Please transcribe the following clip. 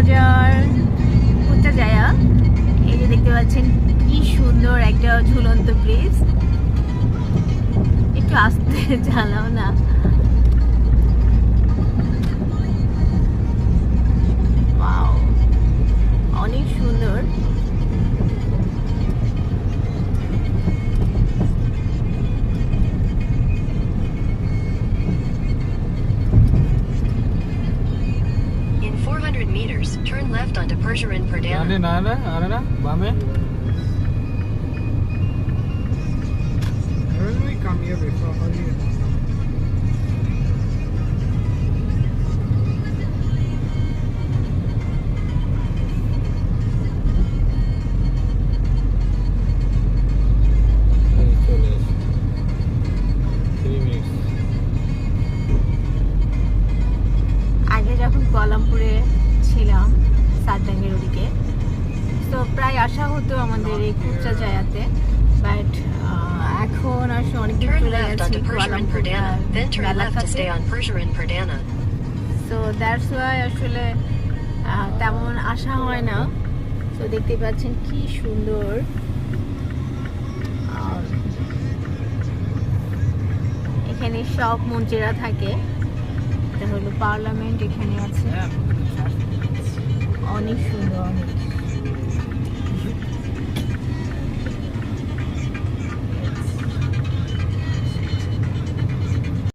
Cox's Bazar Putrajaya. এই যে দেখতে পাচ্ছেন কি সুন্দর একটা ঝুলন্ত ব্রিজ। একটু আস্তে চালাও না। ওয়াও, অনেক সুন্দর। In 400 meters, turn left onto Percheron Perdana. না বামে When we come here before, how do you know? চলে এসে 3 মিনিট। আগে যখন কোয়ালামপুরে ছিলাম সাতডাঙ্গের ওদিকে, তো প্রায় আসা হতো আমাদের এই পুত্রাজায়াতে, বাট এখন আসলে অনেকদিন Turn চলে left গেছি onto Percheron Perdana, then turn left to stay কোয়ালামপুরে। on Percheron Perdana. So that's why আসলে তেমন আসা হয় না। তো দেখতে পাচ্ছেন কি সুন্দর। আর এখানে সব মন্ত্রীরা থাকে। এটা হলো পার্লামেন্ট, এখানে আছে। অনেক সুন্দর, অনেক